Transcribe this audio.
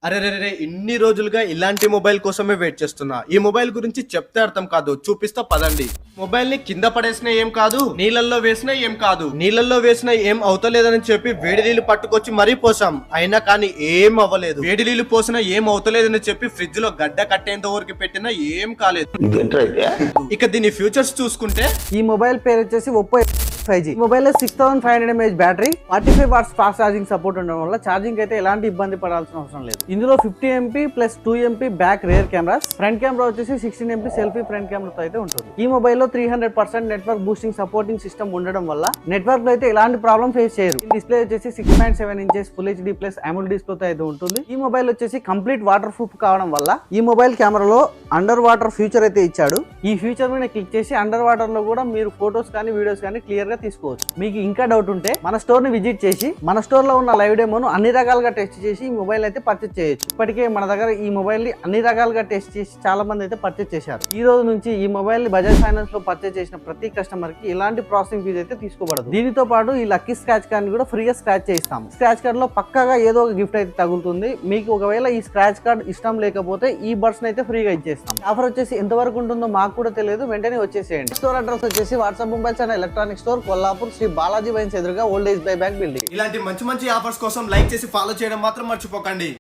అరెరెరే! ఇన్ని రోజులుగా ఇలాంటి మొబైల్ కోసమే వెయిట్ చేస్తున్నా. ఈ మొబైల్ గురించి చెప్తే అర్థం కాదు. చూపిస్తా పదండి. మొబైల్ ని కింద పడేసినా ఏం కాదు, నీళ్ళల్లో వేసినా ఏం కాదు. నీళ్ళల్లో వేసినా ఏం అవుతలేదని చెప్పి వేడి నీళ్లు పట్టుకొచ్చి మరీ పోసాం. అయినా కానీ ఏం అవ్వలేదు. వేడి నీళ్లు పోసినా ఏం అవుతలేదని చెప్పి ఫ్రిడ్జ్ లో గడ్డ కట్టేంత వరకు పెట్టినా ఏం కాలేదు. ఇక దీని ఫ్యూచర్స్ చూసుకుంటే ఈ మొబైల్ పేరు వచ్చేసి ఒప్పో 5G. మొబైల్ లో 6500 mAh battery, 45 watts fast charging support ఉండడం వల్ల ఛార్జింగ్ అయితే ఎలాంటి ఇబ్బంది పడాల్సిన అవసరం లేదు. ఇందులో 50 MP plus 2 MP back rare cameras, front camera వచ్చేసి 16 MP సెల్ఫీ ఫ్రంట్ కెమెరాతో అయితే ఉంటుంది. ఈ మొబైల్ లో 300% నెట్వర్క్ బూస్టింగ్ సపోర్టింగ్ సిస్టమ్ ఉండడం వల్ల నెట్వర్క్ లో అయితే ఎలాంటి ప్రాబ్లం ఫేస్ చేయరు. డిస్ప్లే వచ్చేసి 6.7 inches full HD plus AMOLED డిస్ప్లేతో అయితే ఉంటుంది. ఈ మొబైల్ వచ్చేసి కంప్లీట్ వాటర్ ప్రూఫ్ కావడం వల్ల ఈ మొబైల్ కెమెరాలో అండర్ వాటర్ ఫ్యూచర్ అయితే ఇచ్చాడు. ఈ ఫ్యూచర్ మీద క్లిక్ చేసి అండర్ వాటర్ లో కూడా మీరు ఫోటోస్ కానీ వీడియోస్ కానీ క్లియర్ గా తీసుకోవచ్చు. మీకు ఇంకా డౌట్ ఉంటే మన స్టోర్ ని విజిట్ చేసి మన స్టోర్ లో ఉన్న లైవ్ డెమోను అన్ని రకాలుగా టెస్ట్ చేసి ఈ మొబైల్ అయితే పర్చేస్ చేయొచ్చు. ఇప్పటికే మన దగ్గర ఈ మొబైల్ ని అన్ని రకాలుగా టెస్ట్ చేసి చాలా మంది అయితే పర్చేస్ చేశారు. ఈ రోజు నుంచి ఈ మొబైల్ ని బజాజ్ ఫైనాన్స్ లో పర్చేస్ చేసిన ప్రతి కస్టమర్ కి ఎలాంటి ప్రాసెసింగ్ ఫీజు అయితే తీసుకోబడదు. దీనితో పాటు ఈ లక్కీ స్క్రాచ్ కార్డ్ కూడా ఫ్రీగా స్క్రాచ్ చేయిస్తాము. స్క్రాచ్ కార్డ్ లో పక్కాగా ఏదో ఒక గిఫ్ట్ అయితే తగులుతుంది. మీకు ఒకవేళ ఈ స్క్రాచ్ కార్డ్ ఇష్టం లేకపోతే ఈ బర్డ్స్ అయితే ఫ్రీగా ఇచ్చేస్తాం. ఆఫర్ వచ్చేసి ఎంతవరకు ఉంటుందో మాకు కూడా తెలియదు, వెంటనే వచ్చేసేయండి. స్టోర్ అడ్రస్ వచ్చేసి WhatsApp mobiles and electronic store, Kollapur, Shri Balaji wines ఎదురుగా old age by bank building. ఇలాంటి మంచి మంచి ఆఫర్స్ కోసం లైక్ చేసి ఫాలో చేయడం మాత్రం మర్చిపోకండి.